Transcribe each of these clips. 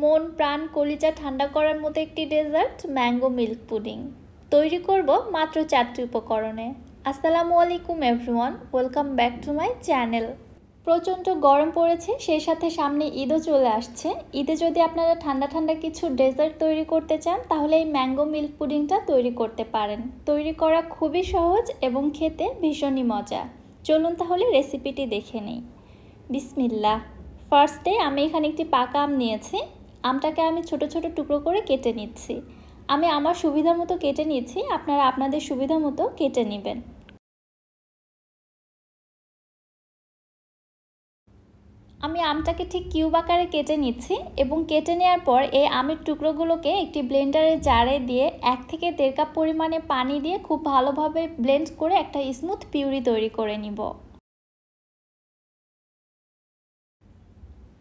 মন প্রাণ কলিজা ঠান্ডা করার মতো একটি ডেজার্ট ম্যাঙ্গো মিল্ক পুডিং তৈরি করব মাত্র 4টি উপকরণে। আসসালামু আলাইকুম everyone, welcome back to my channel. প্রচণ্ড গরম পড়েছে, সেই সাথে সামনে ঈদও চলে আসছে। ঈদে যদি আপনারা ঠান্ডা ঠান্ডা কিছু ডেজার্ট তৈরি করতে চান তাহলে এই ম্যাঙ্গো মিল্ক পুডিংটা তৈরি করতে পারেন। তৈরি করা খুবই সহজ এবং খেতে ভীষণই মজা। চলুন তাহলে রেসিপিটি দেখে নিই। বিসমিল্লাহ। ফার্স্টে আমি এখানে একটি পাকা আম নিয়েছি। আমটাকে আমি ছোট ছোট টুকরো করে কেটে নিচ্ছি। আমি আমার সুবিধা মতো কেটে নিচ্ছি, আপনারা আপনাদের সুবিধা মতো কেটে নেবেন। আমি আমটাকে ঠিক কিউব আকারে কেটে নিচ্ছি এবং কেটে নেওয়ার পর এই আমের টুকরোগুলোকে একটি ব্লেন্ডারের জারে দিয়ে 1 থেকে 1.5 কাপ পরিমাণে পানি দিয়ে খুব ভালোভাবে ব্লেন্ড করে একটা স্মুথ পিউরি তৈরি করে নিব।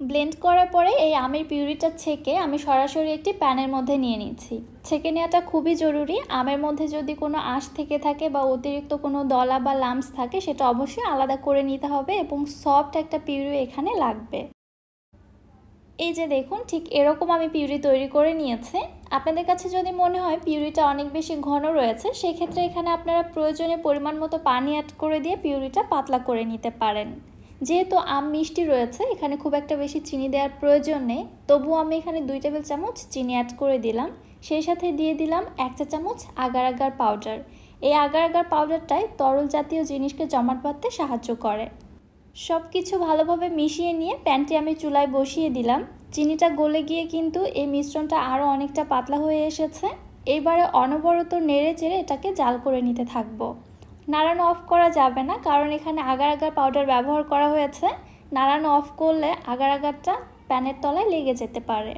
ব্লেন্ড করার পরে এই আমের পিউরিটা ছেঁকে আমি সরাসরি একটি প্যানের মধ্যে নিয়ে নিচ্ছি। ছেঁকে নেওয়াটা খুবই জরুরি। আমের মধ্যে যদি কোনো আঁশ থেকে থাকে বা অতিরিক্ত কোনো দলা বা লাম্পস থাকে সেটা অবশ্যই আলাদা করে নিতে হবে এবং সফট একটা পিউরি এখানে লাগবে। এই যে দেখুন, ঠিক এরকম আমি পিউরি তৈরি করে নিয়েছি। আপনাদের কাছে যদি মনে হয় পিউরিটা অনেক বেশি ঘন রয়েছে, সেক্ষেত্রে এখানে আপনারা প্রয়োজনে পরিমাণ মতো পানি অ্যাড করে দিয়ে পিউরিটা পাতলা করে নিতে পারেন। যেহেতু আম মিষ্টি রয়েছে, এখানে খুব একটা বেশি চিনি দেওয়ার প্রয়োজন নেই, তবুও আমি এখানে 2 টেবিল চামচ চিনি অ্যাড করে দিলাম। সেই সাথে দিয়ে দিলাম 1 চা চামচ আগার আগার পাউডার। এই আগার আগার পাউডারটাই তরল জাতীয় জিনিসকে জমাট বাঁধতে সাহায্য করে। সব কিছু ভালোভাবে মিশিয়ে নিয়ে প্যানটি আমি চুলায় বসিয়ে দিলাম। চিনিটা গলে গিয়ে কিন্তু এই মিশ্রণটা আরও অনেকটা পাতলা হয়ে এসেছে। এবারে অনবরত নেড়ে চেড়ে এটাকে জাল করে নিতে থাকবো। নাড়ানো অফ করা যাবে না, কারণ এখানে আগার আগার পাউডার ব্যবহার করা হয়েছে। নাড়ানো অফ করলে আগার আগারটা প্যানের তলায় লেগে যেতে পারে।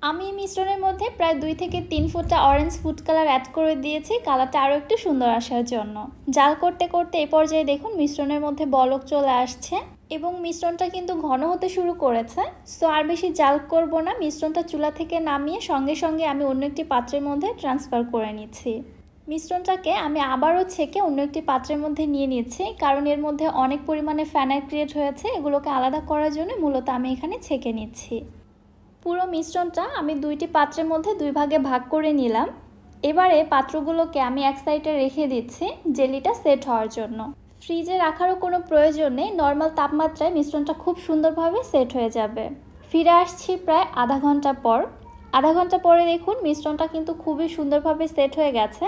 আমি এই মিশ্রণের মধ্যে প্রায় 2 থেকে 3 ফোঁটা অরেঞ্জ ফুড কালার অ্যাড করে দিয়েছি, কালারটা আরও একটু সুন্দর আসার জন্য। জাল করতে করতে এই পর্যায়ে দেখুন মিশ্রণের মধ্যে বলক চলে আসছে এবং মিশ্রণটা কিন্তু ঘন হতে শুরু করেছে। সো আর বেশি জাল করব না, মিশ্রণটা চুলা থেকে নামিয়ে সঙ্গে সঙ্গে আমি অন্য একটি পাত্রের মধ্যে ট্রান্সফার করে নিচ্ছি। মিশ্রণটাকে আমি আবারও ছেঁকে অন্য একটি পাত্রের মধ্যে নিয়ে নিচ্ছি, কারণ এর মধ্যে অনেক পরিমাণে ফ্যানার ক্রিয়েট হয়েছে। এগুলোকে আলাদা করার জন্য মূলত আমি এখানে ছেঁকে নিচ্ছি। পুরো মিশ্রণটা আমি 2টি পাত্রের মধ্যে 2 ভাগে ভাগ করে নিলাম। এবারে পাত্রগুলোকে আমি এক সাইডে রেখে দিচ্ছি জেলিটা সেট হওয়ার জন্য। ফ্রিজে রাখারও কোনো প্রয়োজন নেই, নর্মাল তাপমাত্রায় মিশ্রণটা খুব সুন্দরভাবে সেট হয়ে যাবে। ফিরে আসছি প্রায় আধা ঘন্টা পর। আধা ঘন্টা পরে দেখুন মিশ্রণটা কিন্তু খুবই সুন্দরভাবে সেট হয়ে গেছে।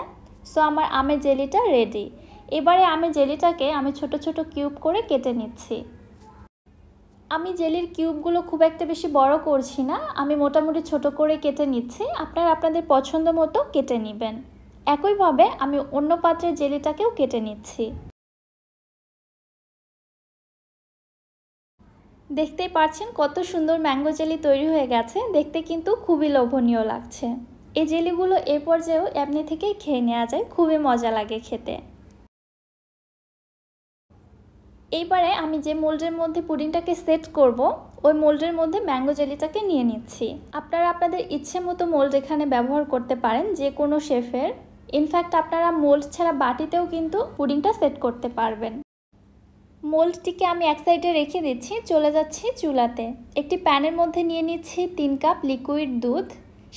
সো আমার আমের জেলিটা রেডি। এবারে আমের জেলিটাকে আমি ছোট ছোট কিউব করে কেটে নিচ্ছি। আমি জেলির কিউবগুলো খুব একটা বেশি বড় করছি না, আমি মোটামুটি ছোট করে কেটে নিচ্ছি। আপনারা আপনাদের পছন্দ মতো কেটে নেবেন। একইভাবে আমি অন্য পাত্রের জেলিটাকেও কেটে নিচ্ছি। দেখতেই পাচ্ছেন কত সুন্দর ম্যাঙ্গো জেলি তৈরি হয়ে গেছে, দেখতে কিন্তু খুবই লোভনীয় লাগছে। এই জেলিগুলো এ পর্যায়েও এমনি থেকেই খেয়ে নেওয়া যায়, খুবই মজা লাগে খেতে। এইবারে আমি যে মোল্ডের মধ্যে পুডিংটাকে সেট করব, ওই মোল্ডের মধ্যে ম্যাঙ্গো জেলিটাকে নিয়ে নিচ্ছি। আপনারা আপনাদের ইচ্ছে মতো মোল্ড এখানে ব্যবহার করতে পারেন, যে কোনো শেফের। ইনফ্যাক্ট আপনারা মোল্ড ছাড়া বাটিতেও কিন্তু পুডিংটা সেট করতে পারবেন। মোল্ডটিকে আমি এক সাইডে রেখে দিচ্ছি, চলে যাচ্ছি চুলাতে। একটি প্যানের মধ্যে নিয়ে নিচ্ছি 3 কাপ লিকুইড দুধ।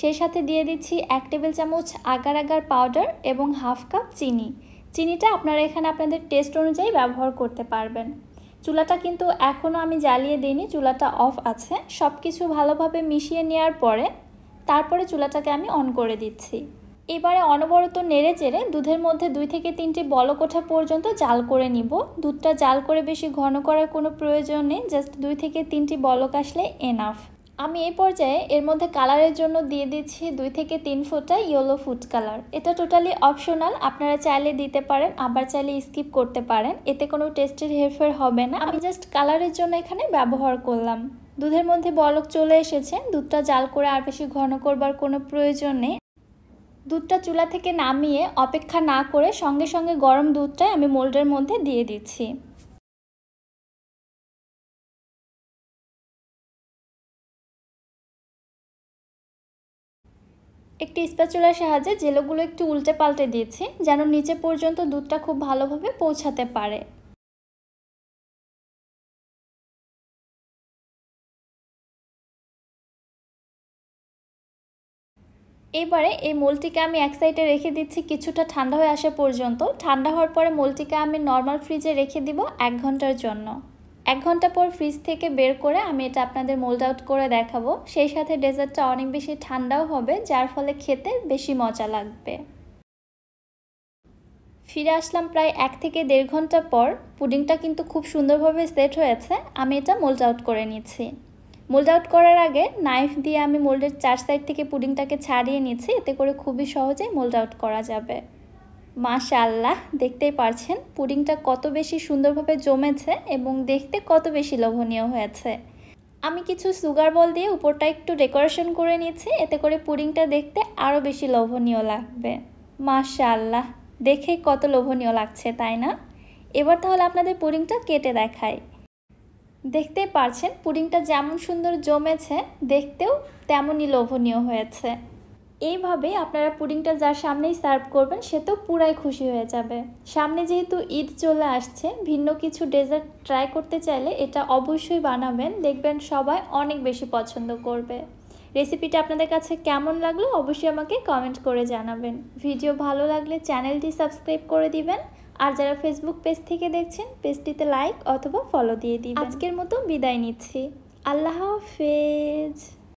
সেই সাথে দিয়ে দিচ্ছি 1 টেবিল চামচ আগার আগার পাউডার এবং হাফ কাপ চিনি। চিনিটা আপনারা এখানে আপনাদের টেস্ট অনুযায়ী ব্যবহার করতে পারবেন। চুলাটা কিন্তু এখনও আমি জ্বালিয়ে দিইনি, চুলাটা অফ আছে। সব কিছু ভালোভাবে মিশিয়ে নেওয়ার পরে তারপরে চুলাটাকে আমি অন করে দিচ্ছি। এবারে অনবরত নেড়ে চেড়ে দুধের মধ্যে 2 থেকে 3টি বলক ওঠা পর্যন্ত জাল করে নিব। দুধটা জাল করে বেশি ঘন করার কোনো প্রয়োজন নেই, জাস্ট 2 থেকে 3টি বলক আসলে এনাফ। আমি এই পর্যায়ে এর মধ্যে কালারের জন্য দিয়ে দিচ্ছি 2 থেকে 3 ফোঁটা ইয়েলো ফুড কালার। এটা টোটালি অপশনাল, আপনারা চাইলে দিতে পারেন, আবার চাইলে স্কিপ করতে পারেন, এতে কোনো টেস্টের হেরফের হবে না। আমি জাস্ট কালারের জন্য এখানে ব্যবহার করলাম। দুধের মধ্যে বলক চলে এসেছে, দুধটা জাল করে আর বেশি ঘন করবার কোনো প্রয়োজন নেই। দুধটা চুলা থেকে নামিয়ে অপেক্ষা না করে সঙ্গে সঙ্গে গরম দুধটাই আমি মোল্ডের মধ্যে দিয়ে দিচ্ছি। একটি স্প্যাচুলার সাহায্যে জেলোগুলো একটু উল্টে পাল্টে দিয়েছি, যেন নিচে পর্যন্ত দুধটা খুব ভালোভাবে পৌঁছাতে পারে। এবারে এই মোলটিকে আমি এক সাইডে রেখে দিচ্ছি কিছুটা ঠান্ডা হয়ে আসা পর্যন্ত। ঠান্ডা হওয়ার পরে মোলটিকে আমি নর্মাল ফ্রিজে রেখে দিব 1 ঘন্টার জন্য। 1 ঘন্টা পর ফ্রিজ থেকে বের করে আমি এটা আপনাদের মোল্ড আউট করে দেখাবো। সেই সাথে ডেজার্টটা অনেক বেশি ঠান্ডাও হবে, যার ফলে খেতে বেশি মজা লাগবে। ফিরে আসলাম প্রায় 1 থেকে 1.5 ঘন্টা পর। পুডিংটা কিন্তু খুব সুন্দরভাবে সেট হয়েছে। আমি এটা মোল্ড আউট করে নিচ্ছি। মোল্ড আউট করার আগে নাইফ দিয়ে আমি মোল্ডের 4 সাইড থেকে পুডিংটাকে ছাড়িয়ে নিচ্ছি, এতে করে খুবই সহজেই মোল্ড আউট করা যাবে। মাশাআল্লাহ, দেখতেই পারছেন পুডিংটা কত বেশি সুন্দরভাবে জমেছে এবং দেখতে কত বেশি লোভনীয় হয়েছে। আমি কিছু সুগার বল দিয়ে উপরটা একটু ডেকোরেশন করে নিয়েছি, এতে করে পুডিংটা দেখতে আরও বেশি লোভনীয় লাগবে। মাশাআল্লাহ, দেখে কত লোভনীয় লাগছে তাই না? এবার তাহলে আপনাদের পুডিংটা কেটে দেখাই। দেখতেই পারছেন পুডিংটা যেমন সুন্দর জমেছে, দেখতেও তেমনই লোভনীয় হয়েছে। এইভাবে আপনারা পুডিংটা যার সামনেই সার্ভ করবেন সে তো পুরাই খুশি হয়ে যাবে। সামনে যেহেতু ঈদ চলে আসছে, ভিন্ন কিছু ডেজার্ট ট্রাই করতে চাইলে এটা অবশ্যই বানাবেন, দেখবেন সবাই অনেক বেশি পছন্দ করবে। রেসিপিটা আপনাদের কাছে কেমন লাগলো অবশ্যই আমাকে কমেন্ট করে জানাবেন। ভিডিও ভালো লাগলে চ্যানেলটি সাবস্ক্রাইব করে দিবেন, আর যারা ফেসবুক পেজ থেকে দেখছেন পেজটিতে লাইক অথবা ফলো দিয়ে দিবেন। আজকের মতো বিদায় নিচ্ছি। আল্লাহ হাফেজ।